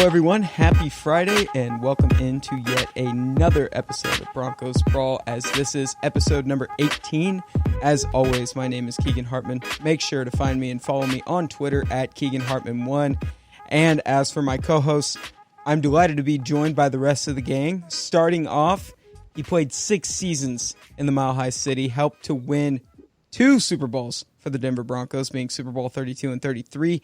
Hello, everyone. Happy Friday, and welcome into yet another episode of Broncos Brawl, as this is episode number 18. As always, my name is Keegan Hartman. Make sure to find me and follow me on Twitter at KeeganHartman1. And as for my co-host, I'm delighted to be joined by the rest of the gang. Starting off, he played 6 seasons in the Mile High City, helped to win 2 Super Bowls for the Denver Broncos, being Super Bowl 32 and 33.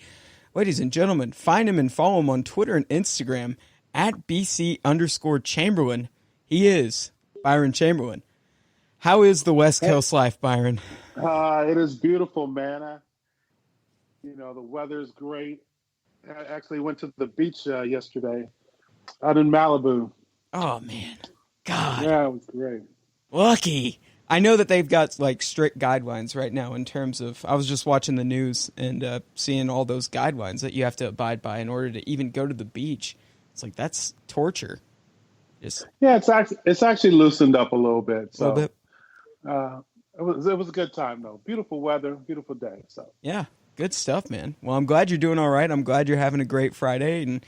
Ladies and gentlemen, find him and follow him on Twitter and Instagram at BC_Chamberlain. He is Byron Chamberlain. How is the West Coast life, Byron? It is beautiful, man. The weather's great. I actually went to the beach yesterday out in Malibu. Oh, man. God. Yeah, it was great. Lucky. I know that they've got like strict guidelines right now in terms of, I was just watching the news and seeing all those guidelines that you have to abide by in order to even go to the beach. It's like, that's torture. Yeah, it's actually loosened up a little bit. So, a little bit. It was a good time though. Beautiful weather, beautiful day. So yeah, good stuff, man. Well, I'm glad you're doing all right. I'm glad you're having a great Friday, and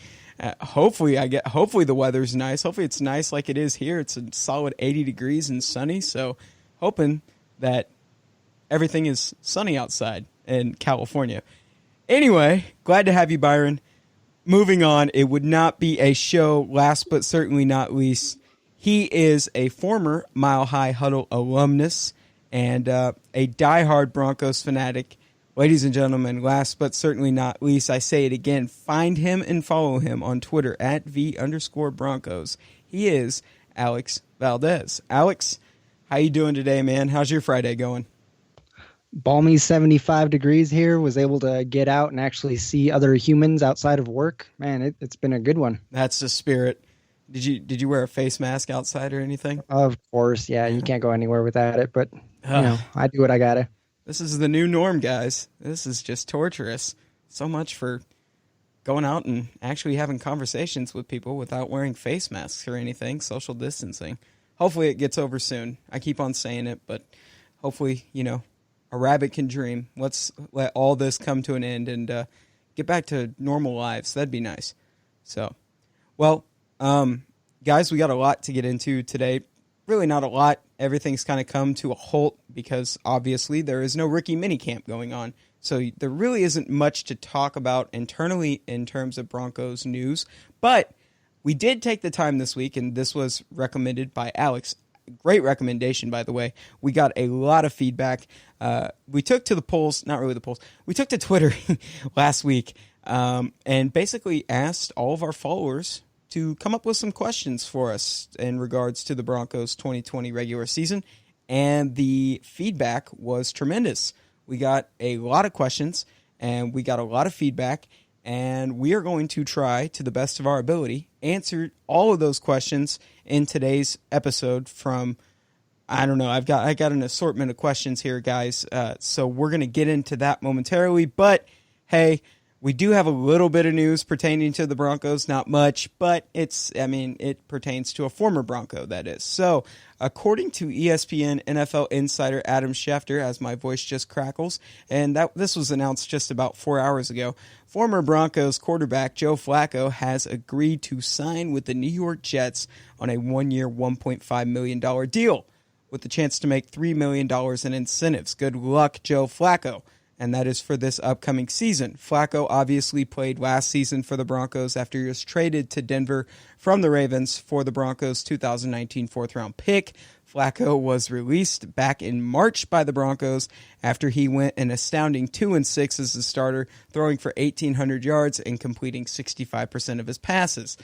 hopefully the weather's nice. Hopefully it's nice like it is here. It's a solid 80 degrees and sunny. So hoping that everything is sunny outside in California. Anyway, glad to have you, Byron. Moving on, it would not be a show last but certainly not least. He is a former Mile High Huddle alumnus and a diehard Broncos fanatic. Ladies and gentlemen, last but certainly not least, I say it again, find him and follow him on Twitter at @V_Broncos. He is Alex Valdez. Alex, how you doing today, man? How's your Friday going? Balmy 75 degrees here. Was able to get out and actually see other humans outside of work. Man, it's been a good one. That's the spirit. Did you wear a face mask outside or anything? Of course, yeah. You can't go anywhere without it, but I do what I gotta. This is the new norm, guys. This is just torturous. So much for going out and actually having conversations with people without wearing face masks or anything, social distancing. Hopefully it gets over soon. I keep on saying it, but hopefully, a rabbit can dream. Let's let all this come to an end and get back to normal lives. That'd be nice. So, well, guys, we got a lot to get into today. Really not a lot. Everything's kind of come to a halt because obviously there is no rookie minicamp going on. So there really isn't much to talk about internally in terms of Broncos news. But we did take the time this week, and this was recommended by Alex. Great recommendation, by the way. We got a lot of feedback. We took to the polls, not really the polls. We took to Twitter last week and basically asked all of our followers to come up with some questions for us in regards to the Broncos 2020 regular season, and the feedback was tremendous. We got a lot of questions, and we got a lot of feedback, and we are going to try, to the best of our ability, answer all of those questions in today's episode from, I don't know, I got an assortment of questions here, guys, so we're going to get into that momentarily, but hey, we do have a little bit of news pertaining to the Broncos, not much, but it pertains to a former Bronco, that is. So, according to ESPN NFL insider Adam Schefter, as my voice just crackles, and this was announced just about 4 hours ago, former Broncos quarterback Joe Flacco has agreed to sign with the New York Jets on a 1-year, $1.5 million deal, with the chance to make $3 million in incentives. Good luck, Joe Flacco. And that is for this upcoming season. Flacco obviously played last season for the Broncos after he was traded to Denver from the Ravens for the Broncos' 2019 fourth-round pick. Flacco was released back in March by the Broncos after he went an astounding 2-6 as a starter, throwing for 1,800 yards and completing 65% of his passes.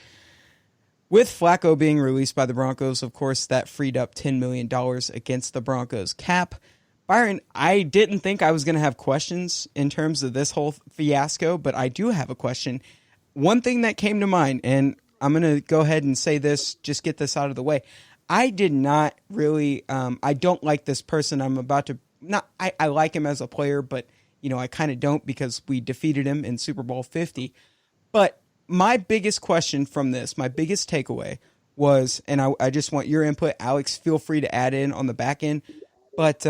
With Flacco being released by the Broncos, of course, that freed up $10 million against the Broncos cap. Byron, I didn't think I was going to have questions in terms of this whole fiasco, but I do have a question. One thing that came to mind, and I'm going to go ahead and say this, just get this out of the way. I did not really, I don't like this person I'm about to, I like him as a player, but, I kind of don't because we defeated him in Super Bowl 50. But my biggest question from this, my biggest takeaway was, and I just want your input, Alex, feel free to add in on the back end, but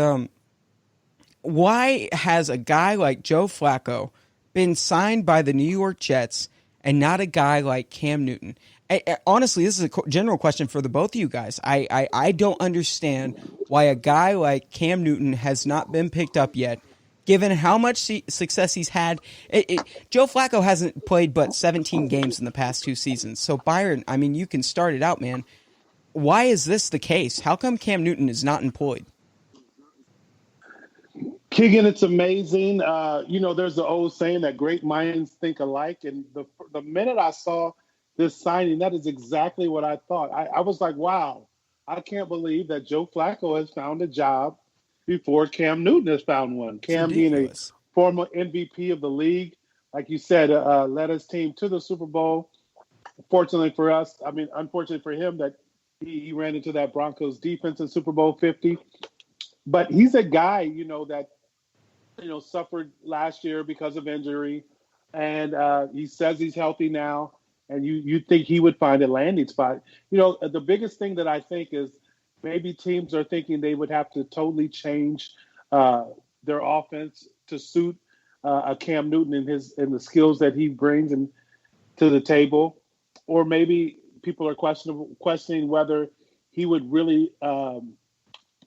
why has a guy like Joe Flacco been signed by the New York Jets and not a guy like Cam Newton? Honestly, this is a general question for the both of you guys. I don't understand why a guy like Cam Newton has not been picked up yet, given how much success he's had. Joe Flacco hasn't played but 17 games in the past 2 seasons. So, Byron, I mean, you can start it out, man. Why is this the case? How come Cam Newton is not employed? Keegan, it's amazing. There's the old saying that great minds think alike. And the minute I saw this signing, that is exactly what I thought. I was like, wow, I can't believe that Joe Flacco has found a job before Cam Newton has found one. Cam being a former MVP of the league, like you said, led his team to the Super Bowl. Fortunately for us, unfortunately for him that he ran into that Broncos defense in Super Bowl 50. But he's a guy, that, suffered last year because of injury. And he says he's healthy now. And you think he would find a landing spot. The biggest thing that I think is maybe teams are thinking they would have to totally change their offense to suit a Cam Newton in the skills that he brings to the table. Or maybe people are questioning whether he would really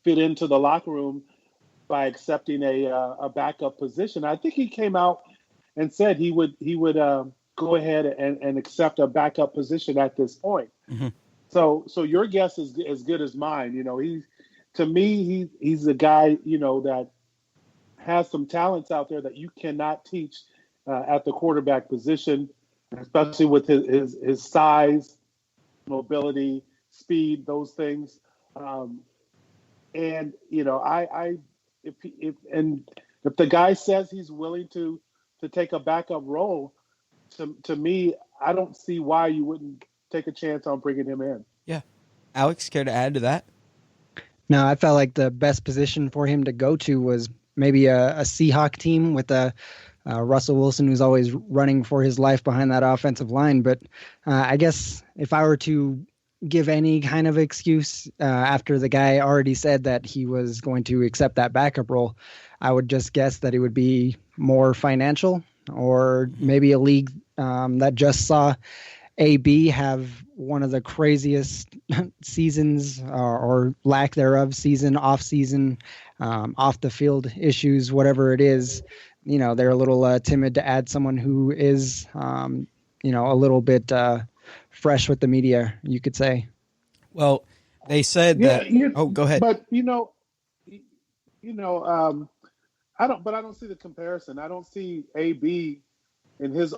fit into the locker room by accepting a backup position. I think he came out and said he would go ahead and accept a backup position at this point. Mm-hmm. So your guess is as good as mine. He's a guy, that has some talents out there that you cannot teach at the quarterback position, especially with his size, mobility, speed, those things. If the guy says he's willing to take a backup role, to me, I don't see why you wouldn't take a chance on bringing him in. Yeah. Alex, care to add to that? No, I felt like the best position for him to go to was maybe a Seahawk team with a Russell Wilson, who's always running for his life behind that offensive line. But I guess if I were to give any kind of excuse after the guy already said that he was going to accept that backup role, I would just guess that it would be more financial, or maybe a league that just saw AB have one of the craziest seasons or lack thereof, season, off season, off the field issues, whatever it is. They're a little timid to add someone who is, a little bit fresh with the media, you could say. Well, they said that. Go ahead. But I don't see the comparison. I don't see AB in his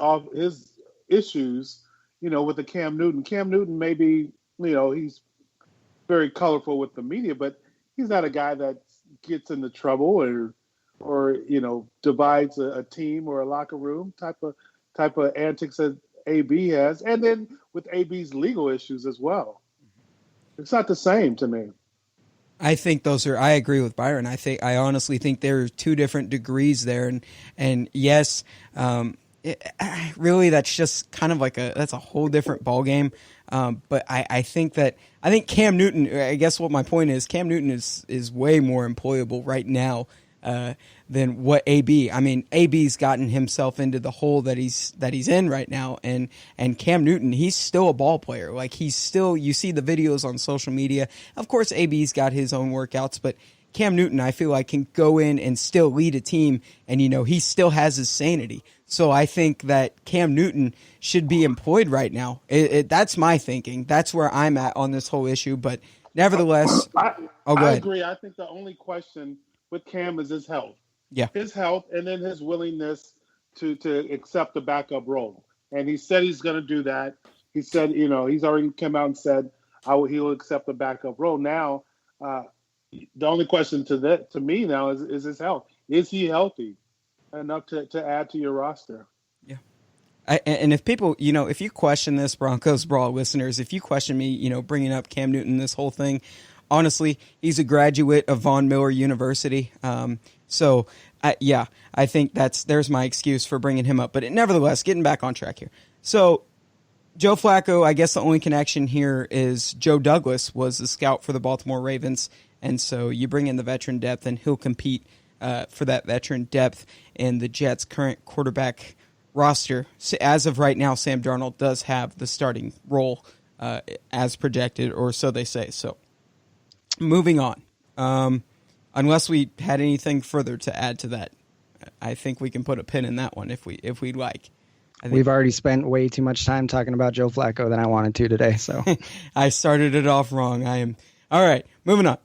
issues, with the Cam Newton. Cam Newton maybe, he's very colorful with the media, but he's not a guy that gets into trouble or divides a team or a locker room type of antics that AB has. And then with AB's legal issues as well. It's not the same to me. I think I agree with Byron. I honestly think there are 2 different degrees there. And yes, really that's just kind of that's a whole different ballgame. But I think Cam Newton, I guess what my point is, Cam Newton is way more employable right now than what AB. I mean, AB's gotten himself into the hole that he's in right now, and Cam Newton, he's still a ball player. Like, you see the videos on social media. Of course, AB's got his own workouts, but Cam Newton, I feel like, can go in and still lead a team, and he still has his sanity. So I think that Cam Newton should be employed right now. That's my thinking. That's where I'm at on this whole issue. But nevertheless, I agree. I think the only question with Cam is his health. Yeah, his health, and then his willingness to accept the backup role. And he said he's going to do that. He said, he's already come out and said he'll accept the backup role. Now, the only question to me now is his health. Is he healthy enough to add to your roster? Yeah. And if people, if you question this, Broncos Brawl listeners, if you question me, bringing up Cam Newton, this whole thing, honestly, he's a graduate of Von Miller University. So, I think there's my excuse for bringing him up. But nevertheless, getting back on track here. So, Joe Flacco, I guess the only connection here is Joe Douglas was the scout for the Baltimore Ravens. And so you bring in the veteran depth, and he'll compete for that veteran depth in the Jets' current quarterback roster. As of right now, Sam Darnold does have the starting role as projected, or so they say. So, moving on. Unless we had anything further to add to that, I think we can put a pin in that one if we'd like. We've already spent way too much time talking about Joe Flacco than I wanted to today. So I started it off wrong. All right, moving on.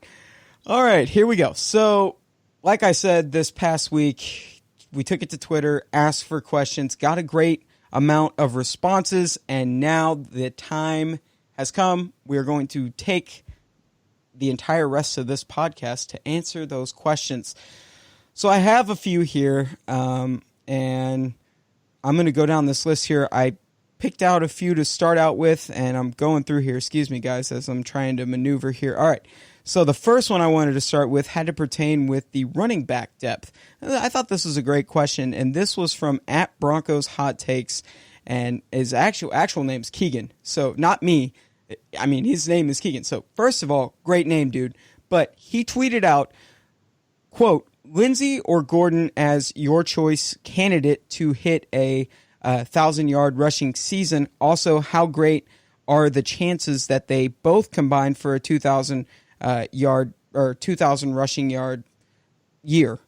All right, here we go. So, like I said, this past week, we took it to Twitter, asked for questions, got a great amount of responses, and now the time has come. We are going to take the entire rest of this podcast to answer those questions. So I have a few here, and I'm going to go down this list here. I picked out a few to start out with, and I'm going through here. Excuse me, guys, as I'm trying to maneuver here. All right. So the first one I wanted to start with had to pertain with the running back depth. I thought this was a great question, and this was from @Broncos Hot Takes, and his actual name's Keegan. So not me. I mean, his name is Keegan. So first of all, great name, dude. But he tweeted out, quote, Lindsey or Gordon as your choice candidate to hit a 1,000-yard rushing season. Also, how great are the chances that they both combine for a 2,000 yard or 2,000 rushing yard year,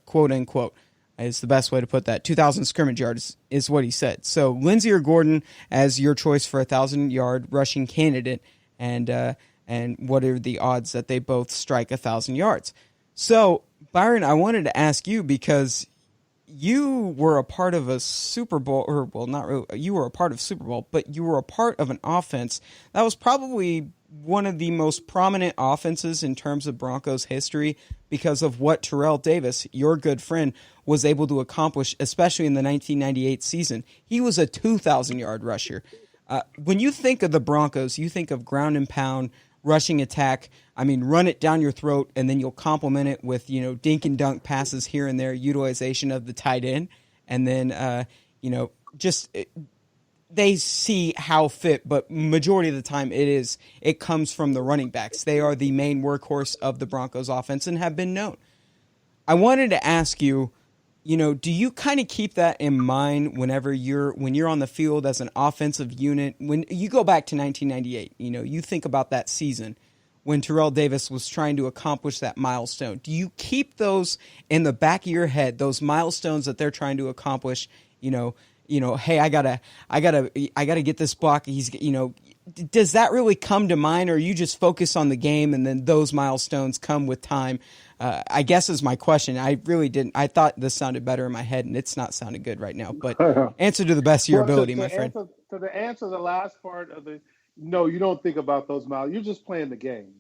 quote unquote, is the best way to put that. 2,000 scrimmage yards is what he said. So Lindsey or Gordon as your choice for a 1,000-yard rushing candidate, and what are the odds that they both strike 1,000 yards? So Byron, I wanted to ask you because you were a part of a Super Bowl, or well, not really, you were a part of Super Bowl, but you were a part of an offense that was probably one of the most prominent offenses in terms of Broncos history because of what Terrell Davis, your good friend, was able to accomplish, especially in the 1998 season. He was a 2,000-yard rusher. When you think of the Broncos, you think of ground and pound, rushing attack. I mean, run it down your throat, and then you'll complement it with, dink and dunk passes here and there, utilization of the tight end, and then, they see how fit, but majority of the time it comes from the running backs. They are the main workhorse of the Broncos offense and have been known. I wanted to ask you, do you kind of keep that in mind when you're on the field as an offensive unit? When you go back to 1998, you think about that season when Terrell Davis was trying to accomplish that milestone. Do you keep those in the back of your head, those milestones that they're trying to accomplish, hey, I gotta get this block. Does that really come to mind, or you just focus on the game and then those milestones come with time? I guess is my question. I really didn't. I thought this sounded better in my head, and it's not sounding good right now. But answer to the best of your ability, my friend. To answer the last part of no, you don't think about those miles. You're just playing the game,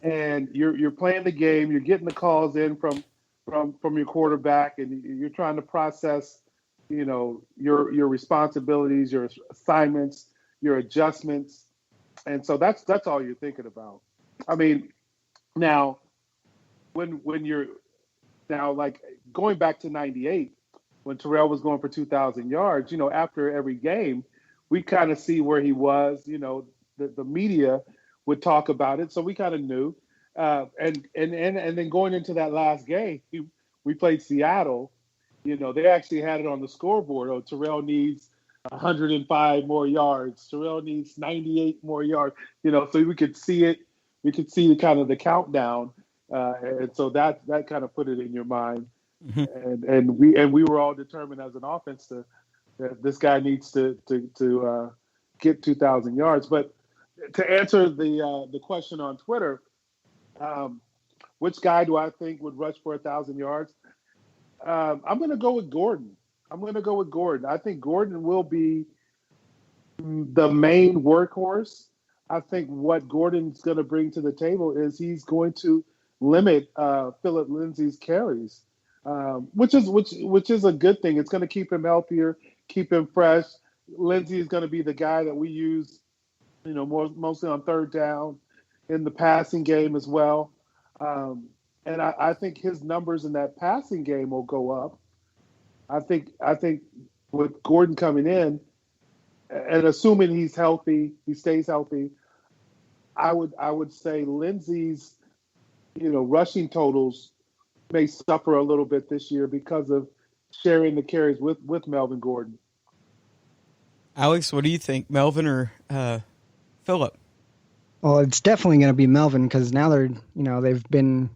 and you're playing the game. You're getting the calls in from your quarterback, and you're trying to process your responsibilities, your assignments, your adjustments. And so that's all you're thinking about. I mean, now when you're now, like, going back to 98, when Terrell was going for 2,000 yards, after every game, we kind of see where he was, the media would talk about it. So we kind of knew, and then going into that last game, we played Seattle. They actually had it on the scoreboard. Oh, Terrell needs 105 more yards. Terrell needs 98 more yards. So we could see it. We could see the kind of the countdown, and so that kind of put it in your mind. Mm-hmm. And we were all determined as an offense that this guy needs to get 2,000 yards. But to answer the question on Twitter, which guy do I think would rush for 1,000 yards? I'm going to go with Gordon. I think Gordon will be the main workhorse. I think what Gordon's going to bring to the table is he's going to limit Phillip Lindsay's carries, which is a good thing. It's going to keep him healthier, keep him fresh. Lindsay is going to be the guy that we use, mostly on third down, in the passing game as well. And I think his numbers in that passing game will go up. I think with Gordon coming in, and assuming he's healthy, he stays healthy, I would say Lindsey's, rushing totals may suffer a little bit this year because of sharing the carries with Melvin Gordon. Alex, what do you think, Melvin or Phillip? Well, it's definitely going to be Melvin because now they've been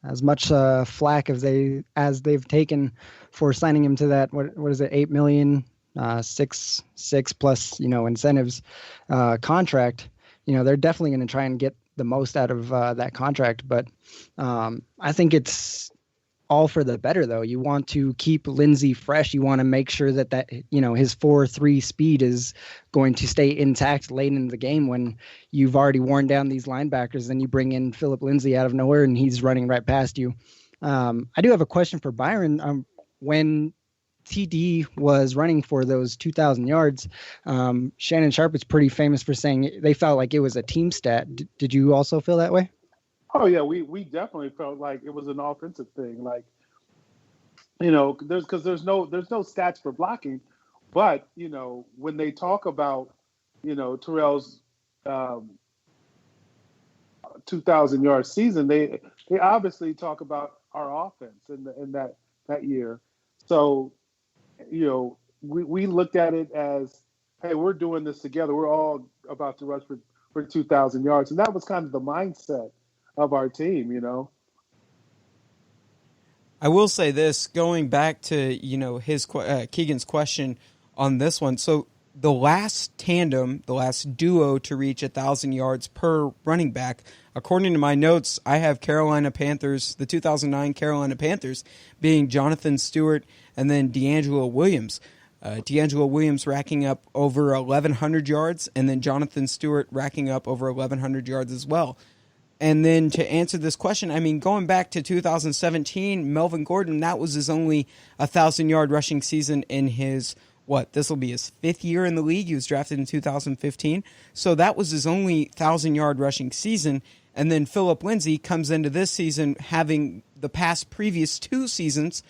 as much flack as they've taken for signing him to that what is it 8 million six plus incentives contract. They're definitely going to try and get the most out of that contract, but I think it's all for the better, though. You want to keep Lindsey fresh. You want to make sure that his 4.3 speed is going to stay intact late in the game when you've already worn down these linebackers. Then you bring in Phillip Lindsay out of nowhere and he's running right past you. I do have a question for Byron. When TD was running for those 2,000 yards, Shannon Sharp is pretty famous for saying they felt like it was a team stat. Did you also feel that way? Oh yeah, we definitely felt like it was an offensive thing. Like, there's no stats for blocking, but when they talk about Terrell's 2,000-yard season, they obviously talk about our offense in that year. So we looked at it as, hey, we're doing this together. We're all about to rush for 2,000 yards, and that was kind of the mindset of our team. I will say this, going back to his Keegan's question on this one. So the last tandem, the last duo to reach 1,000 yards per running back, according to my notes, I have Carolina Panthers, the 2009 Carolina Panthers, being Jonathan Stewart and then D'Angelo Williams. D'Angelo Williams racking up over 1,100 yards, and then Jonathan Stewart racking up over 1,100 yards as well. And then to answer this question, I mean, going back to 2017, Melvin Gordon, that was his only 1,000-yard rushing season in his, this will be his 5th year in the league. He was drafted in 2015. So that was his only 1,000-yard rushing season. And then Phillip Lindsay comes into this season having the previous 2 seasons,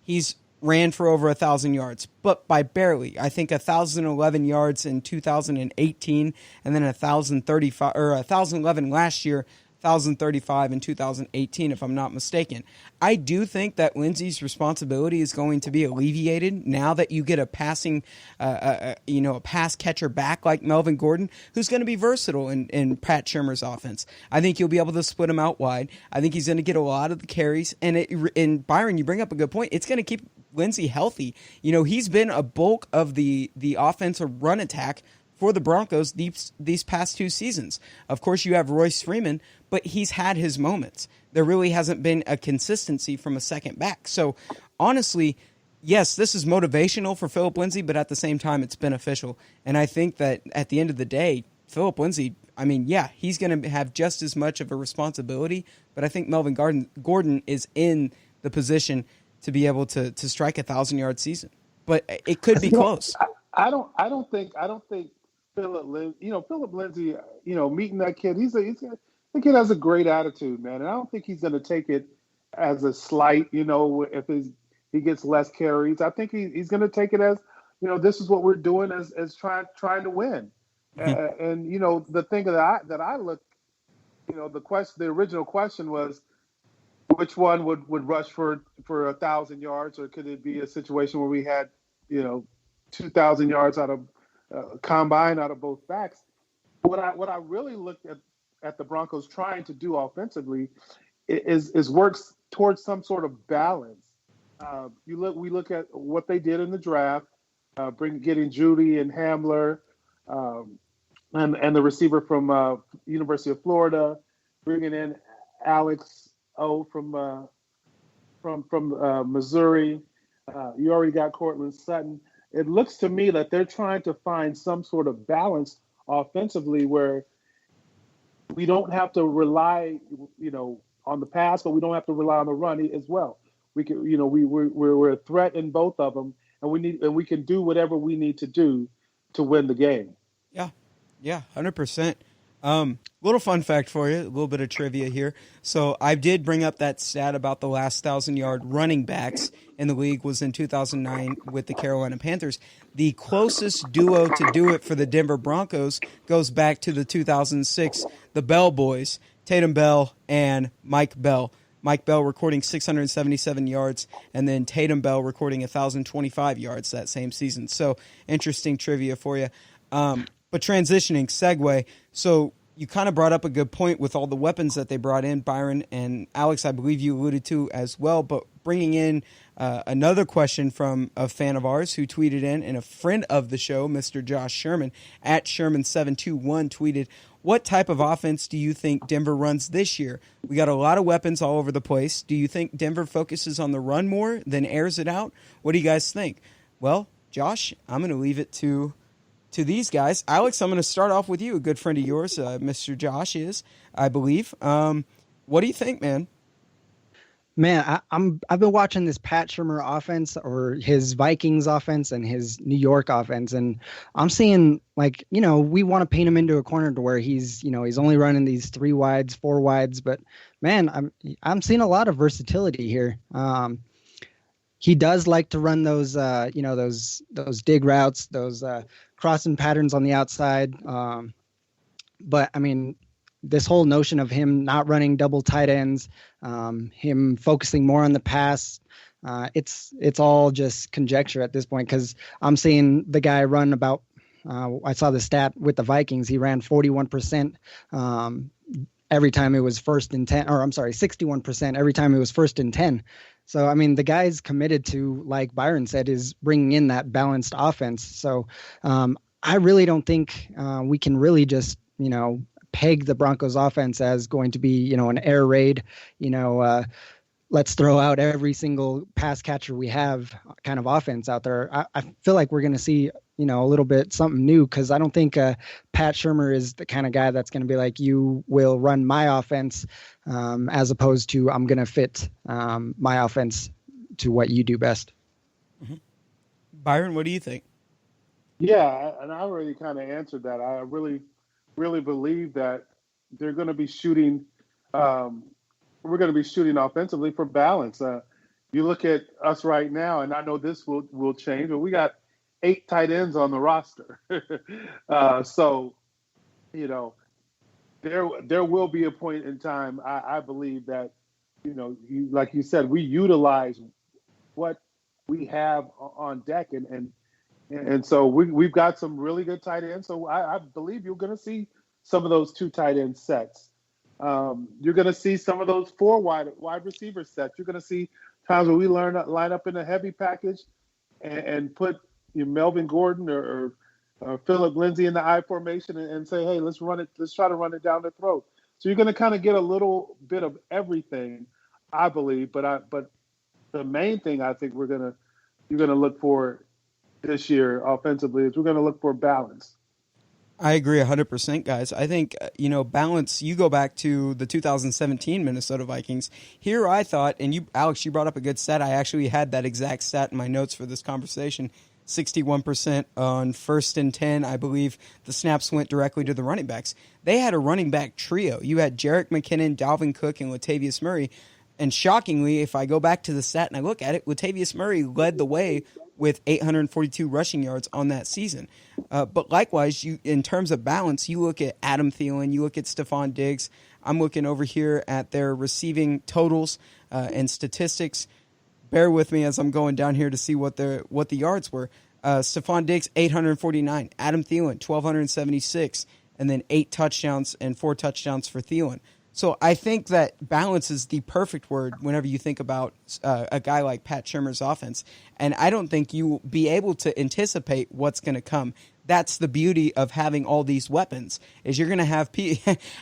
he's ran for over 1,000 yards, but by barely. I think 1,011 yards in 2018, and then 1,035 or 1,011 last year, 1,035 in 2018, if I'm not mistaken. I do think that Lindsey's responsibility is going to be alleviated now that you get a passing, a pass catcher back like Melvin Gordon, who's going to be versatile in Pat Shurmur's offense. I think you'll be able to split him out wide. I think he's going to get a lot of the carries. And Byron, you bring up a good point. It's going to keep Lindsey healthy. He's been a bulk of the offensive run attack for the Broncos these past 2 seasons. Of course, you have Royce Freeman, but he's had his moments. There really hasn't been a consistency from a second back. So, honestly, yes, this is motivational for Phillip Lindsay, but at the same time, it's beneficial. And I think that at the end of the day, Phillip Lindsay, he's going to have just as much of a responsibility, but I think Melvin Gordon is in the position to be able to strike 1,000-yard season. But it could be close. I don't think Phillip Lindsay, meeting that kid, the kid has a great attitude, man. And I don't think he's going to take it as a slight, if he gets less carries. I think he's going to take it as, this is what we're doing as trying to win. And, the thing that I looked, the original question was, which one would rush for 1,000 yards, or could it be a situation where we had, 2,000 yards out of combined out of both backs? What I really looked at the Broncos trying to do offensively is works towards some sort of balance. We look at what they did in the draft, getting Judy and Hamler, and the receiver from University of Florida, bringing in Alex O from Missouri. You already got Cortland Sutton. It looks to me that they're trying to find some sort of balance offensively where we don't have to rely, on the pass, but we don't have to rely on the run as well. We can, we're a threat in both of them, and we can do whatever we need to do to win the game. Yeah, 100%. Little fun fact for you, a little bit of trivia here. So I did bring up that stat about the last 1,000-yard running backs in the league was in 2009 with the Carolina Panthers. The closest duo to do it for the Denver Broncos goes back to the 2006, the Bell boys, Tatum Bell and Mike Bell. Mike Bell recording 677 yards, and then Tatum Bell recording 1,025 yards that same season. So interesting trivia for you. But transitioning, segue, so you kind of brought up a good point with all the weapons that they brought in, Byron and Alex, I believe you alluded to as well, but bringing in another question from a fan of ours who tweeted in, and a friend of the show, Mr. Josh Sherman, at Sherman721, tweeted, what type of offense do you think Denver runs this year? We got a lot of weapons all over the place. Do you think Denver focuses on the run more than airs it out? What do you guys think? Well, Josh, I'm going to leave it to these guys. Alex, I'm going to start off with you, a good friend of yours, Mr. Josh is, I believe. What do you think, man? Man, I've been watching this Pat Shurmur offense, or his Vikings offense and his New York offense, and I'm seeing, like, we want to paint him into a corner to where he's only running these 3 wides, 4 wides, but man, I'm seeing a lot of versatility here. He does like to run those dig routes, those crossing patterns on the outside. But I mean, this whole notion of him not running double tight ends, him focusing more on the pass, it's all just conjecture at this point, because I'm seeing the guy run about, I saw the stat with the Vikings, he ran 41% every time it was 1st and 10, or I'm sorry, 61% every time it was 1st and 10. So, I mean, the guy's committed to, like Byron said, is bringing in that balanced offense. So I really don't think we can really just, peg the Broncos offense as going to be, an air raid, let's throw out every single pass catcher we have kind of offense out there. I feel like we're going to see, a little bit something new, because I don't think Pat Shurmur is the kind of guy that's going to be like, you will run my offense, as opposed to I'm going to fit my offense to what you do best. Mm-hmm. Byron, what do you think? Yeah, and I already kind of answered that. I really believe that they're going to be shooting. We're going to be shooting offensively for balance. You look at us right now, and I know this will change, but we got 8 tight ends on the roster. So, there will be a point in time, I believe, that, like you said, we utilize what we have on deck, and so we've got some really good tight ends. So I believe you're going to see some of those 2 tight end sets. You're going to see some of those 4 wide receiver sets. You're going to see times where we line up in a heavy package and put Melvin Gordon or Philip Lindsay in the I formation and say, hey, let's try to run it down the throat. So you're going to kind of get a little bit of everything, I believe. But the main thing I think you're going to look for this year offensively is we're going to look for balance. I agree 100%, guys. I think, balance, you go back to the 2017 Minnesota Vikings. Here I thought, and Alex, you brought up a good stat. I actually had that exact stat in my notes for this conversation. 61% on 1st and 10. I believe the snaps went directly to the running backs. They had a running back trio. You had Jerick McKinnon, Dalvin Cook, and Latavius Murray. And shockingly, if I go back to the stat and I look at it, Latavius Murray led the way with 842 rushing yards on that season. But likewise, in terms of balance, you look at Adam Thielen, you look at Stephon Diggs. I'm looking over here at their receiving totals and statistics. Bear with me as I'm going down here to see what the yards were. Stephon Diggs, 849. Adam Thielen, 1,276. And then 8 touchdowns and 4 touchdowns for Thielen. So I think that balance is the perfect word whenever you think about a guy like Pat Shurmur's offense. And I don't think you will be able to anticipate what's going to come. That's the beauty of having all these weapons, is you're going to have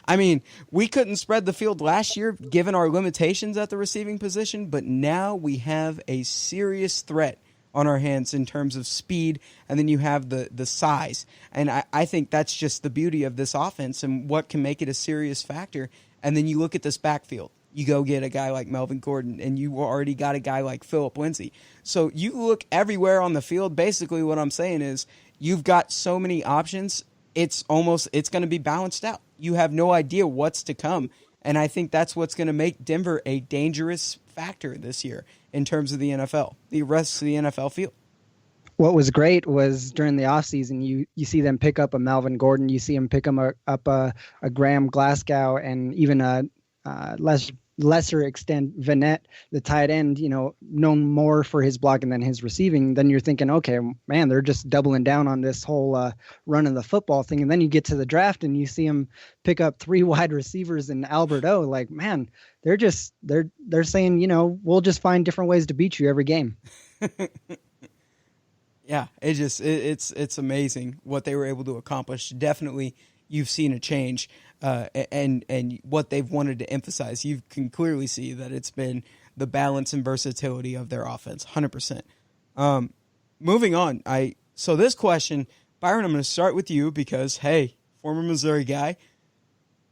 I mean, we couldn't spread the field last year given our limitations at the receiving position, but now we have a serious threat on our hands in terms of speed, and then you have the size. And I think that's just the beauty of this offense and what can make it a serious factor. And then you look at this backfield. You go get a guy like Melvin Gordon, and you already got a guy like Philip Lindsay. So you look everywhere on the field. Basically what I'm saying is you've got so many options, it's going to be balanced out. You have no idea what's to come. And I think that's what's going to make Denver a dangerous factor this year in terms of the NFL, the rest of the NFL field. What was great was during the offseason, you see them pick up a Melvin Gordon, you see them pick up a Graham Glasgow, and even Les lesser extent, Vanette, the tight end, known more for his blocking than his receiving, then you're thinking, okay, man, they're just doubling down on this whole run of the football thing. And then you get to the draft and you see him pick up 3 wide receivers and Albert O. Like, man, they're saying, we'll just find different ways to beat you every game. Yeah, it's amazing what they were able to accomplish. Definitely, you've seen a change, and what they've wanted to emphasize. You can clearly see that it's been the balance and versatility of their offense, 100%. Moving on, so this question, Byron, I'm going to start with you because hey, former Missouri guy.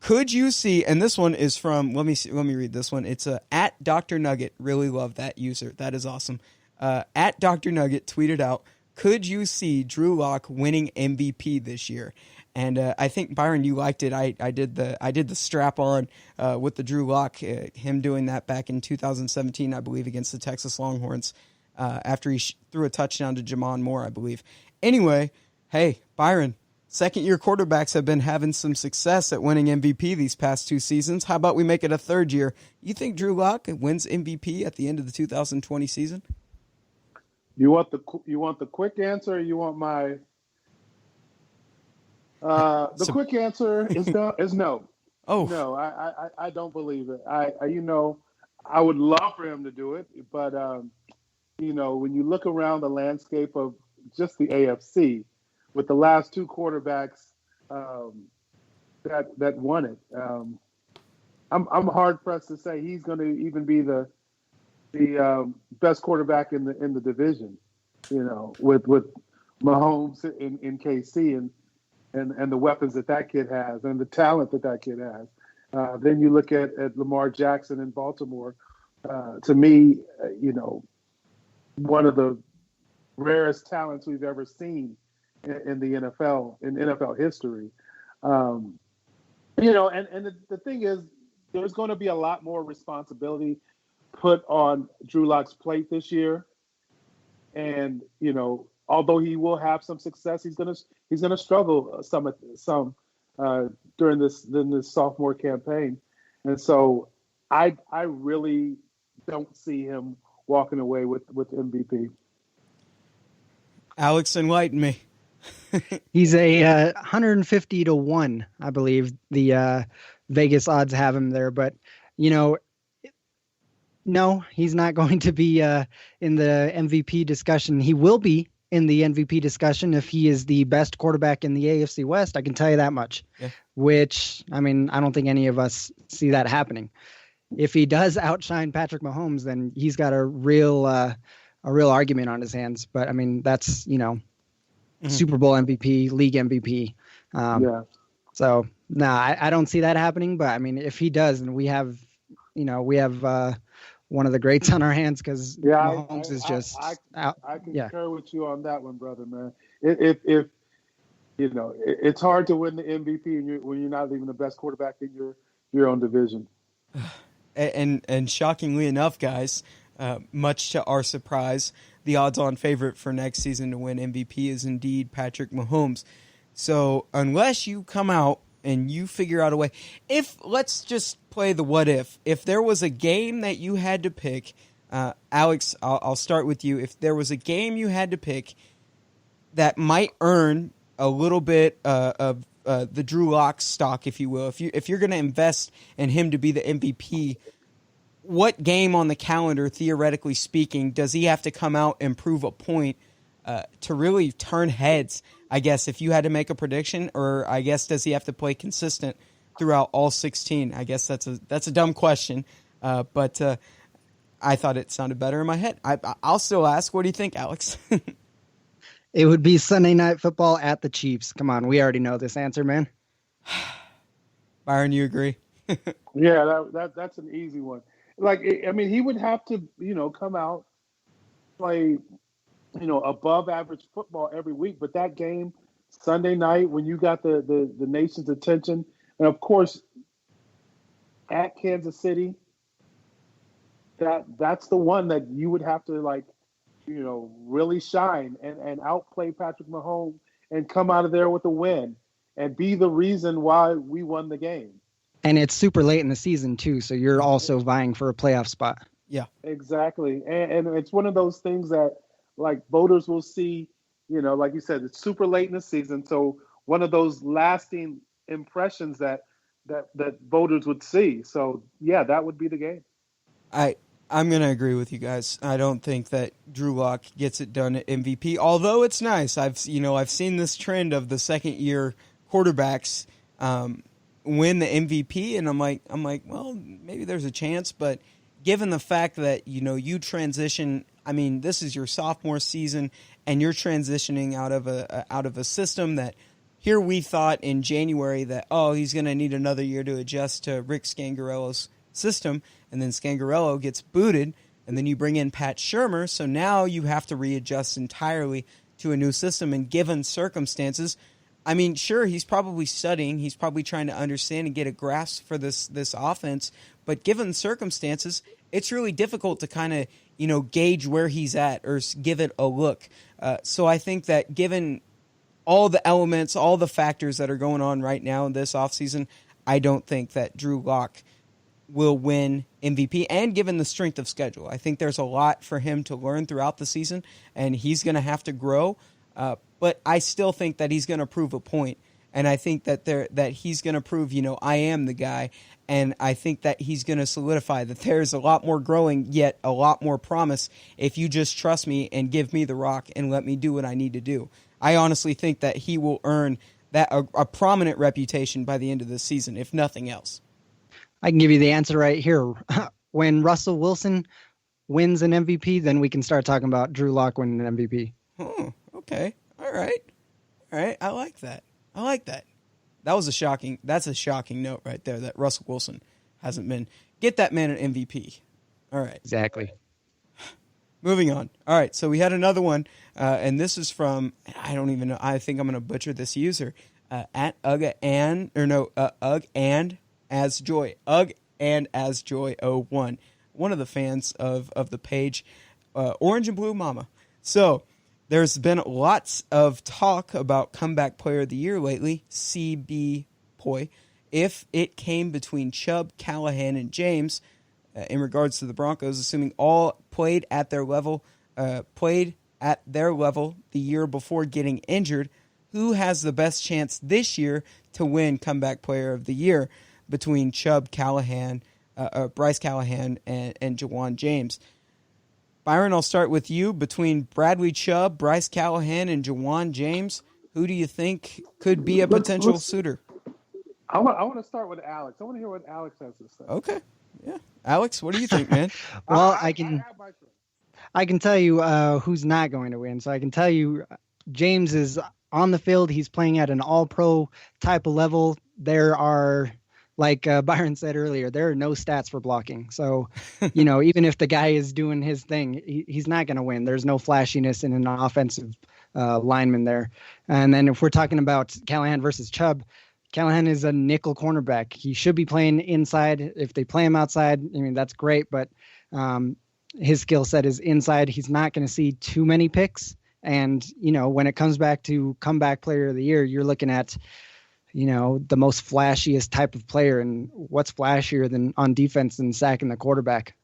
Could you see? And this one is from. Let me read this one. It's at Dr. Nugget. Really love that user. That is awesome. At Dr. Nugget tweeted out, could you see Drew Lock winning MVP this year? And I think, Byron, you liked it. I did the strap on with the Drew Lock, him doing that back in 2017, I believe, against the Texas Longhorns after he threw a touchdown to Jamon Moore, I believe. Anyway, hey, Byron, second-year quarterbacks have been having some success at winning MVP these past 2 seasons. How about we make it a third year? You think Drew Lock wins MVP at the end of the 2020 season? You want the quick answer, or you want my? Quick answer is no. Oh no, I don't believe it. I would love for him to do it, but when you look around the landscape of just the AFC, with the last 2 quarterbacks that won it, I'm hard pressed to say he's going to even be the best quarterback in the division, with Mahomes in KC and the weapons that kid has and the talent that kid has. Then you look at Lamar Jackson in Baltimore. To me, one of the rarest talents we've ever seen in the NFL, in NFL history. And the thing is, there's going to be a lot more responsibility put on Drew Lock's plate this year, and although he will have some success, he's gonna struggle some during this sophomore campaign, and so I really don't see him walking away with MVP. Alex, enlighten me. He's a 150 to 1, I believe. The Vegas odds have him there, but no, he's not going to be in the MVP discussion. He will be in the MVP discussion if he is the best quarterback in the AFC West. I can tell you that much. Yeah. Which, I don't think any of us see that happening. If he does outshine Patrick Mahomes, then he's got a real argument on his hands. But that's Super Bowl MVP, league MVP. Yeah. So I don't see that happening. But if he does, then we have one of the greats on our hands because Mahomes is just out. I concur with you on that one, brother, man. If it's hard to win the MVP when you're not even the best quarterback in your own division. And shockingly enough, guys, much to our surprise, the odds-on favorite for next season to win MVP is indeed Patrick Mahomes. So unless you come out and you figure out a way, let's just play the what if there was a game that you had to pick, Alex, I'll start with you. If there was a game you had to pick that might earn a little bit of the Drew Lock stock, if you will, if you're going to invest in him to be the MVP, what game on the calendar, theoretically speaking, does he have to come out and prove a point to really turn heads, I guess, if you had to make a prediction? Or I guess, does he have to play consistent throughout all 16? I guess that's a dumb question, but I thought it sounded better in my head. I'll still ask, what do you think, Alex? It would be Sunday Night Football at the Chiefs. Come on, we already know this answer, man. Byron, you agree? Yeah, that's an easy one. He would have to, come out, play, above average football every week. But that game, Sunday night, when you got the nation's attention, and of course, at Kansas City, that's the one that you would have to really shine and outplay Patrick Mahomes and come out of there with a win and be the reason why we won the game. And it's super late in the season too, so you're also vying for a playoff spot. Yeah. Exactly. And it's one of those things that like voters will see, like you said, it's super late in the season. So one of those lasting impressions that voters would see. So yeah, that would be the game. I'm going to agree with you guys. I don't think that Drew Lock gets it done at MVP, although it's nice. I've seen this trend of the second year quarterbacks win the MVP, and I'm like, well, maybe there's a chance, but given the fact that you transition, I mean, this is your sophomore season, and you're transitioning out of a system that here we thought in January that he's going to need another year to adjust to Rick Scangarello's system, and then Scangarello gets booted, and then you bring in Pat Shurmur, so now you have to readjust entirely to a new system. And given circumstances, I mean, sure, he's probably studying, he's probably trying to understand and get a grasp for this offense, but given circumstances, it's really difficult to kind of gauge where he's at or give it a look. So I think that given all the elements, all the factors that are going on right now in this offseason, I don't think that Drew Lock will win MVP. And given the strength of schedule, I think there's a lot for him to learn throughout the season, and he's going to have to grow. But I still think that he's going to prove a point, and I think that he's going to prove, I am the guy, and I think that he's going to solidify that there's a lot more growing, yet a lot more promise if you just trust me and give me the rock and let me do what I need to do. I honestly think that he will earn that a prominent reputation by the end of the season, if nothing else. I can give you the answer right here. When Russell Wilson wins an MVP, then we can start talking about Drew Lock winning an MVP. Oh, okay. All right. I like that. That's a shocking note right there that Russell Wilson hasn't been. Get that man an MVP. All right. Exactly. Moving on. All right, so we had another one, and this is from, I don't even know, I think I'm going to butcher this user, at Ugg and as Joy 01, one of the fans of the page, Orange and Blue Mama. So there's been lots of talk about comeback player of the year lately, CB Poi. If it came between Chubb, Callahan, and James, in regards to the Broncos, assuming all played at their level the year before getting injured, who has the best chance this year to win comeback player of the year between Chubb, Callahan, Bryce Callahan, and Jawan James? Byron, I'll start with you. Between Bradley Chubb, Bryce Callahan, and Jawan James, who do you think could be a potential suitor? I want to start with Alex. I want to hear what Alex has to say. Okay. Yeah. Alex, what do you think, man? Well, I can tell you who's not going to win. So I can tell you James is on the field. He's playing at an all-pro type of level. There are, like Byron said earlier, there are no stats for blocking. So, even if the guy is doing his thing, he's not going to win. There's no flashiness in an offensive lineman there. And then if we're talking about Callahan versus Chubb, Callahan is a nickel cornerback. He should be playing inside. If they play him outside, I mean, that's great, but his skill set is inside. He's not going to see too many picks. And, when it comes back to comeback player of the year, you're looking at, the most flashiest type of player. And what's flashier than on defense than sacking the quarterback?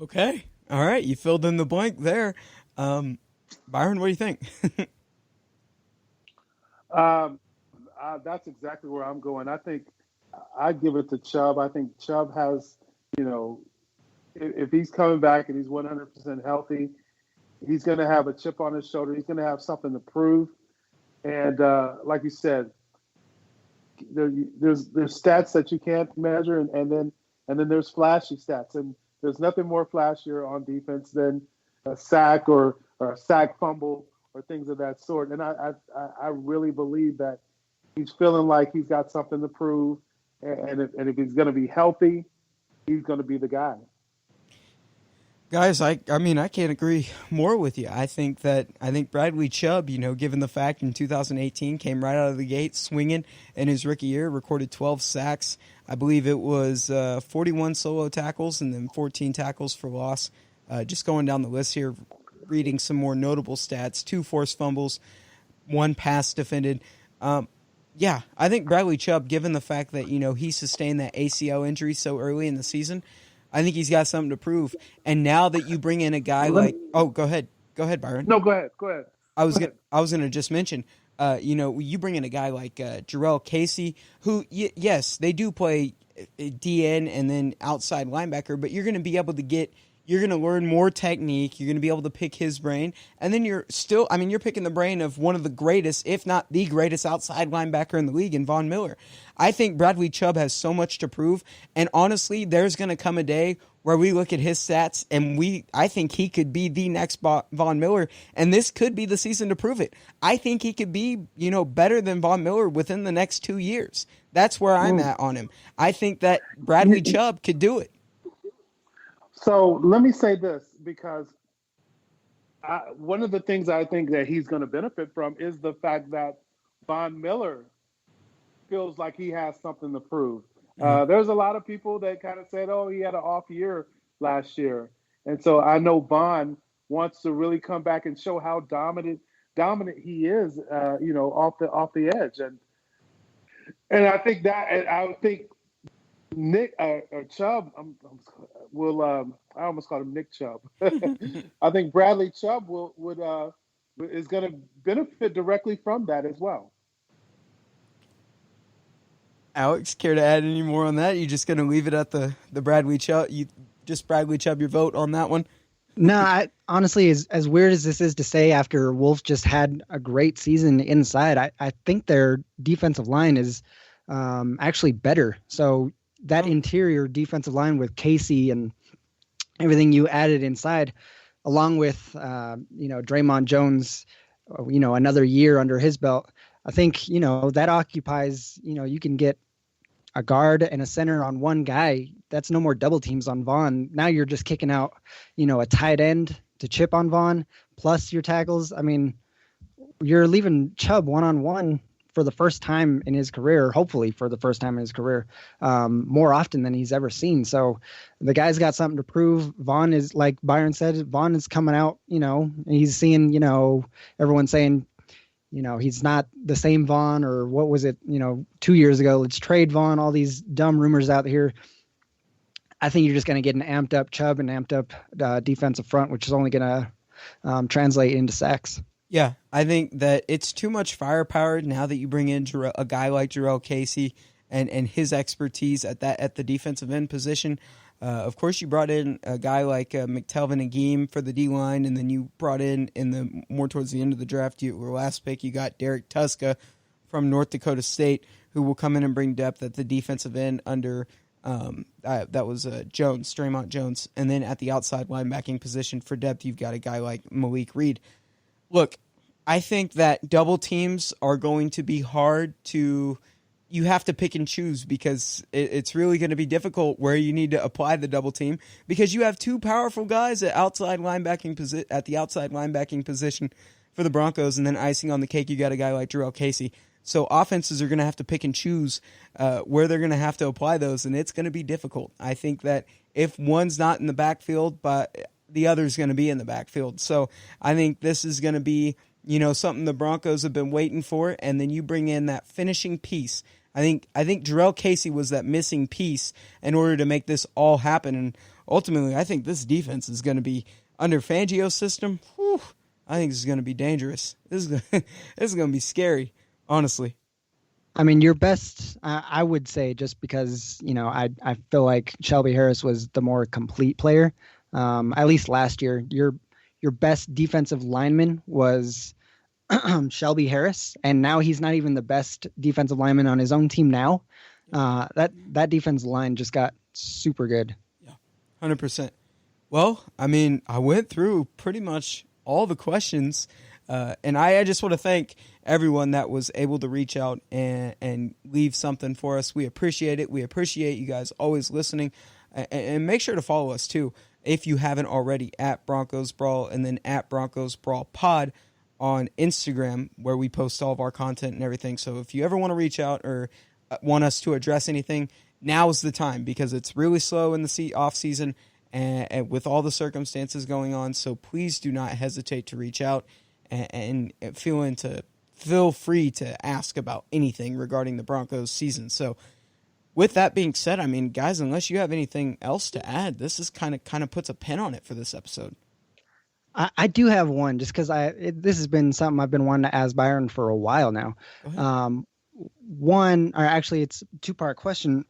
Okay. All right. You filled in the blank there. Byron, what do you think? That's exactly where I'm going. I think I'd give it to Chubb. I think Chubb has, if he's coming back and he's 100% healthy, he's going to have a chip on his shoulder. He's going to have something to prove. And like you said, there's stats that you can't measure, and then there's flashy stats. And there's nothing more flashier on defense than a sack or a sack fumble or things of that sort. And I really believe that he's feeling like he's got something to prove. And if he's going to be healthy, he's going to be the guy. Guys, I can't agree more with you. I think Bradley Chubb, given the fact in 2018 came right out of the gate swinging in his rookie year, recorded 12 sacks. I believe it was 41 solo tackles and then 14 tackles for loss. Just going down the list here, reading some more notable stats: 2 forced fumbles, 1 pass defended. Yeah, I think Bradley Chubb, given the fact that, he sustained that ACL injury so early in the season, I think he's got something to prove. And now that you bring in a guy go ahead. Go ahead, Byron. No, go ahead. Go ahead. I was gonna just mention, you bring in a guy like Jarrell Casey, who yes, they do play DN and then outside linebacker, but you're gonna be able to you're gonna learn more technique. You're gonna be able to pick his brain, and then you're picking the brain of one of the greatest, if not the greatest, outside linebacker in the league, in Von Miller. I think Bradley Chubb has so much to prove, and honestly, there's gonna come a day where we look at his stats and I think he could be the next Von Miller, and this could be the season to prove it. I think he could be, better than Von Miller within the next 2 years. That's where I'm at on him. I think that Bradley Chubb could do it. So let me say this, because one of the things I think that he's going to benefit from is the fact that Von Miller feels like he has something to prove. There's a lot of people that kind of said, oh, he had an off year last year. And so I know Von wants to really come back and show how dominant he is, off the edge. And I think I think Nick or Chubb, I almost called him Nick Chubb. I think Bradley Chubb is going to benefit directly from that as well. Alex, care to add any more on that? You just going to leave it at the Bradley Chubb? You just Bradley Chubb your vote on that one? No, I honestly, as weird as this is to say, after Wolf just had a great season inside, I think their defensive line is actually better. So that interior defensive line with Casey and everything you added inside, along with Draymond Jones, another year under his belt, I think that occupies. You can get a guard and a center on one guy. That's no more double teams on Vaughn. Now you're just kicking out, a tight end to chip on Vaughn plus your tackles. I mean, you're leaving Chubb one-on-one for the first time in his career, hopefully for the first time in his career, more often than he's ever seen. So the guy's got something to prove. Vaughn is, like Byron said, Vaughn is coming out, and he's seeing, everyone saying, he's not the same Vaughn, or what was it, 2 years ago, let's trade Vaughn, all these dumb rumors out here. I think you're just going to get an amped up Chubb and amped up defensive front, which is only going to translate into sacks. Yeah, I think that it's too much firepower now that you bring in a guy like Jarrell Casey and his expertise at the defensive end position. Of course, you brought in a guy like McTelvin Agim for the D-line, and then you brought in the more towards the end of the draft, your last pick, you got Derek Tuska from North Dakota State, who will come in and bring depth at the defensive end under that was Jones, Draymond Jones. And then at the outside linebacking position for depth, you've got a guy like Malik Reed. Look, I think that double teams are going to be hard to... You have to pick and choose, because it's really going to be difficult where you need to apply the double team, because you have two powerful guys at the outside linebacking position for the Broncos, and then icing on the cake, you got a guy like Jarrell Casey. So offenses are going to have to pick and choose where they're going to have to apply those, and it's going to be difficult. I think that if one's not in the backfield, but the other's going to be in the backfield. So I think this is going to be something the Broncos have been waiting for, and then you bring in that finishing piece. I think Jarrell Casey was that missing piece in order to make this all happen. And ultimately, I think this defense is going to be, under Fangio's system, I think this is going to be dangerous. This is going to be scary, honestly. I mean, your best, I would say, just because, I feel like Shelby Harris was the more complete player, at least last year. Your best defensive lineman was Shelby Harris, and now he's not even the best defensive lineman on his own team now. That defensive line just got super good. Yeah, 100%. Well, I mean, I went through pretty much all the questions, and I just want to thank everyone that was able to reach out and leave something for us. We appreciate it. We appreciate you guys always listening, and make sure to follow us too, if you haven't already, at Broncos Brawl, and then at Broncos Brawl Pod on Instagram, where we post all of our content and everything. So if you ever want to reach out or want us to address anything, now is the time, because it's really slow in the off season and with all the circumstances going on. So please do not hesitate to reach out and feel feel free to ask about anything regarding the Broncos season. So with that being said, I mean, guys, unless you have anything else to add, this is kind of puts a pin on it for this episode. I do have one, just because this has been something I've been wanting to ask Byron for a while now. One, or actually, it's a two-part question.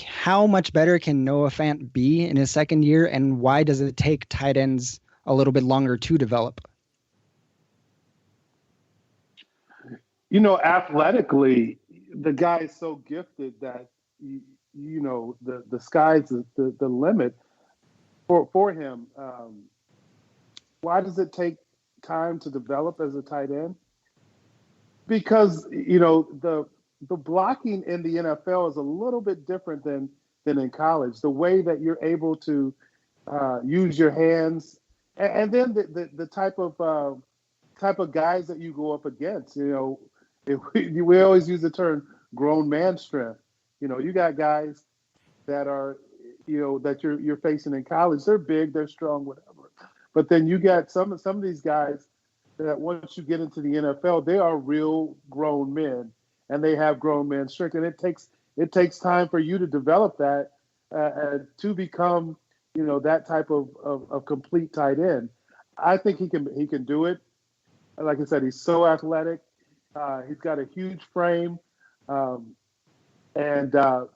How much better can Noah Fant be in his second year, and why does it take tight ends a little bit longer to develop? Athletically, the guy is so gifted that the sky's the limit for him. Why does it take time to develop as a tight end? Because the blocking in the NFL is a little bit different than in college. The way that you're able to use your hands, and then the type of guys that you go up against. We always use the term grown man strength. You got guys that are that you're facing in college. They're big, they're strong, whatever. But then you got some of these guys that once you get into the NFL, they are real grown men, and they have grown man strength. And it takes time for you to develop that to become that type of complete tight end. I think he can do it. Like I said, he's so athletic. He's got a huge frame, and I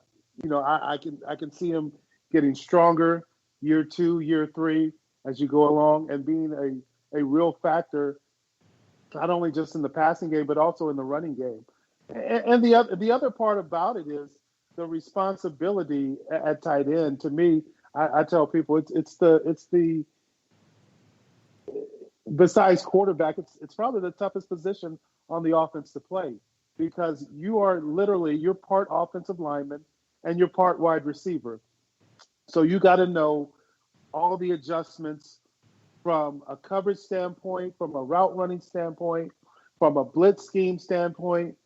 can see him getting stronger year 2, year 3 as you go along, and being a real factor, not only just in the passing game but also in the running game. And the other part about it is the responsibility at tight end. To me, I tell people it's the besides quarterback, it's probably the toughest position on the offense to play, because you're part offensive lineman and you're part wide receiver. So you got to know all the adjustments from a coverage standpoint, from a route running standpoint, from a blitz scheme standpoint,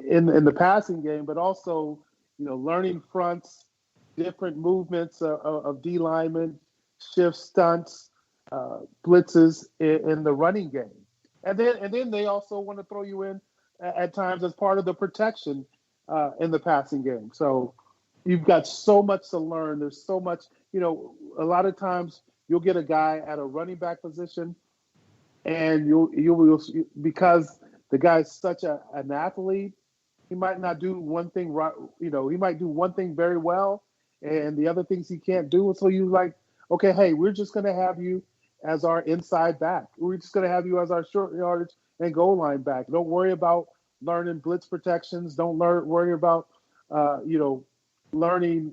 in the passing game, but also learning fronts, different movements of D linemen, shift stunts, blitzes in the running game. And then they also want to throw you in at times as part of the protection in the passing game. So you've got so much to learn. There's so much, a lot of times you'll get a guy at a running back position, and you'll because the guy's such an athlete, he might not do one thing right. He might do one thing very well, and the other things he can't do. So you like, okay, hey, we're just going to have you as our inside back. We're just going to have you as our short yardage and goal line back. Don't worry about learning blitz protections. Don't worry about, learning,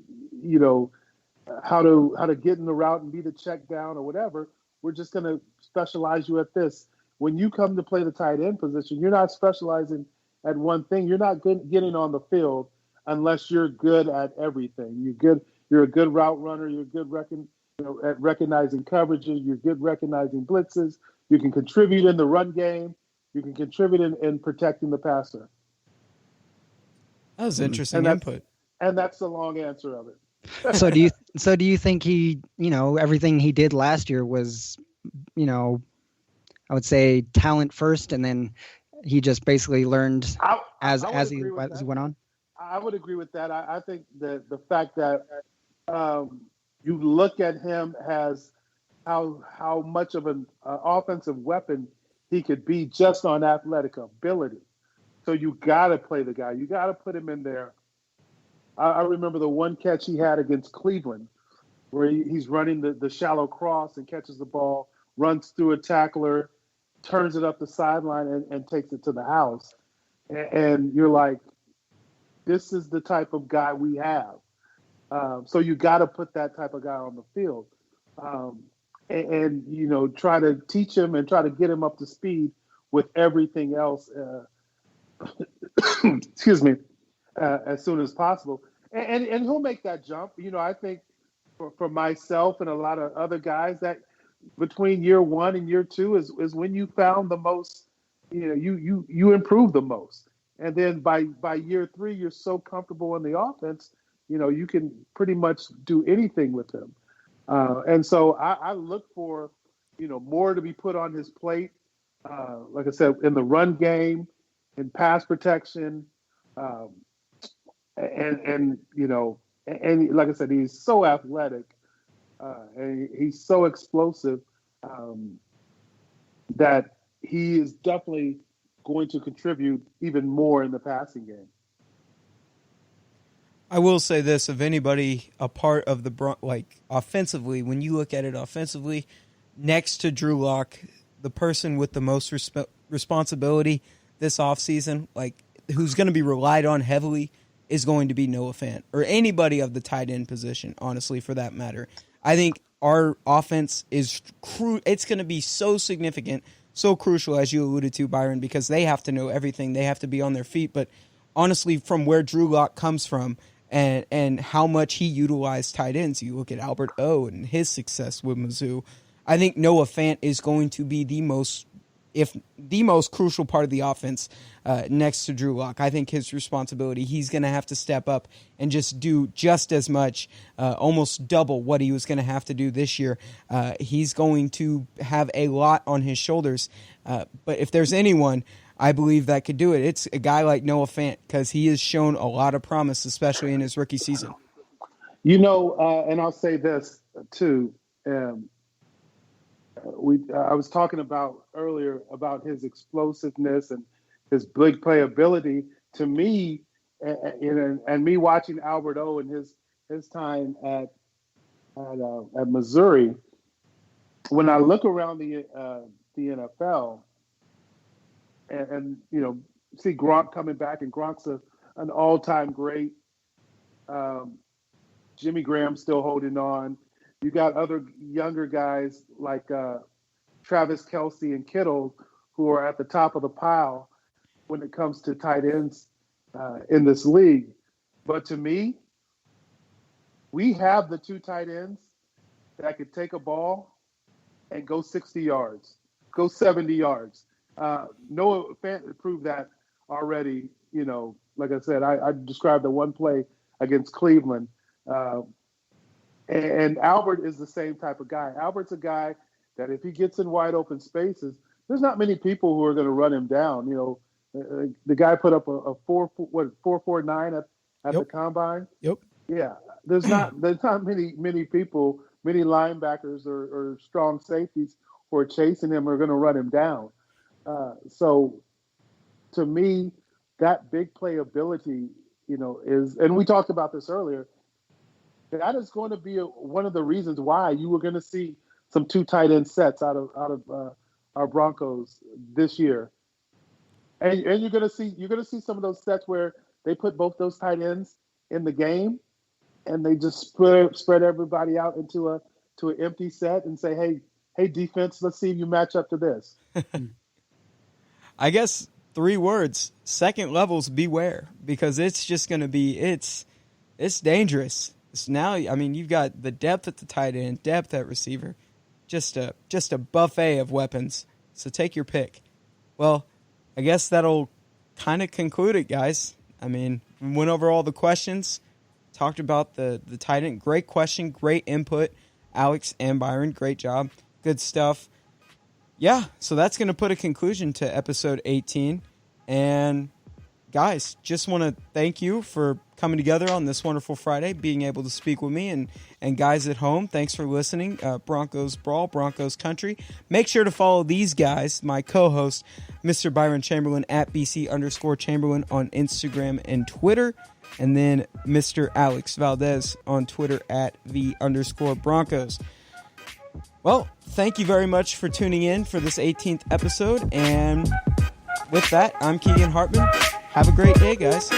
how to get in the route and be the check down or whatever. We're just going to specialize you at this. When you come to play the tight end position, you're not specializing at one thing. You're not getting on the field unless you're good at everything. You're a good route runner. You're good at recognizing coverages. You're good recognizing blitzes. You can contribute in the run game. You can contribute in protecting the passer. That was interesting input. And that's the long answer of it. So do you think he, everything he did last year was, I would say talent first, and then he just basically learned as he went on? I would agree with that. I think that the fact that you look at him as how much of an offensive weapon he could be just on athletic ability. So you got to play the guy. You got to put him in there. I remember the one catch he had against Cleveland, where he's running the shallow cross and catches the ball, runs through a tackler, turns it up the sideline, and takes it to the house. And you're like, this is the type of guy we have. So you got to put that type of guy on the field, and try to teach him and try to get him up to speed with everything else. Excuse me, as soon as possible, and he'll make that jump. I think for myself and a lot of other guys, that between year 1 and year 2 is when you found the most. You improve the most, and then by year 3, you're so comfortable in the offense. You can pretty much do anything with him. And so I look for, more to be put on his plate. like I said, in the run game, in pass protection, um, and and like I said, he's so athletic and he's so explosive um, that he is definitely going to contribute even more in the passing game. I will say this: of anybody a part of the offensively, when you look at it offensively, next to Drew Lock, the person with the most responsibility this offseason, who's going to be relied on heavily, is going to be Noah Fant, or anybody of the tight end position, honestly, for that matter. I think our offense is it's going to be so significant, so crucial, as you alluded to, Byron, because they have to know everything. They have to be on their feet. But honestly, from where Drew Lock comes from and how much he utilized tight ends, you look at Albert O and his success with Mizzou, I think Noah Fant is going to be the most crucial part of the offense next to Drew Lock. I think his responsibility, he's going to have to step up and just do just as much, almost double what he was going to have to do this year. He's going to have a lot on his shoulders. But if there's anyone I believe that could do it, it's a guy like Noah Fant, because he has shown a lot of promise, especially in his rookie season. And I'll say this too. I was talking about earlier about his explosiveness and his big playability. To me, and me watching Albert O and his time at Missouri, when I look around the NFL and see Gronk coming back, and Gronk's an all-time great. Jimmy Graham still holding on. You got other younger guys like Travis Kelce and Kittle who are at the top of the pile when it comes to tight ends in this league. But to me, we have the two tight ends that could take a ball and go 60 yards, go 70 yards. Noah Fant proved that already. Like I said, I described the one play against Cleveland. And Albert is the same type of guy. Albert's a guy that if he gets in wide open spaces, there's not many people who are going to run him down. The guy put up a 4.49 at the combine. Yep. Yeah, there's not many people, many linebackers or strong safeties who are chasing him or going to run him down. So to me, that big playability, is, and we talked about this earlier, that is going to be one of the reasons why you were going to see some two tight end sets out of our Broncos this year, and you're going to see some of those sets where they put both those tight ends in the game, and they just spread everybody out into an empty set and say, hey defense, let's see if you match up to this. I guess 3 words: second levels beware, because it's just going to be it's dangerous. Now, you've got the depth at the tight end, depth at receiver, just a buffet of weapons. So take your pick. Well, I guess that'll kind of conclude it, guys. We went over all the questions, talked about the tight end. Great question, great input, Alex and Byron. Great job, good stuff. Yeah, so that's going to put a conclusion to episode 18. And guys, just want to thank you for coming together on this wonderful Friday, being able to speak with me, and guys at home, thanks for listening. Broncos Brawl, Broncos Country. Make sure to follow these guys, my co-host, Mr. Byron Chamberlain, at BC_Chamberlain on Instagram and Twitter, and then Mr. Alex Valdez on Twitter at @the_Broncos. Well, thank you very much for tuning in for this 18th episode, and with that, I'm Keegan Hartman. Have a great day, guys.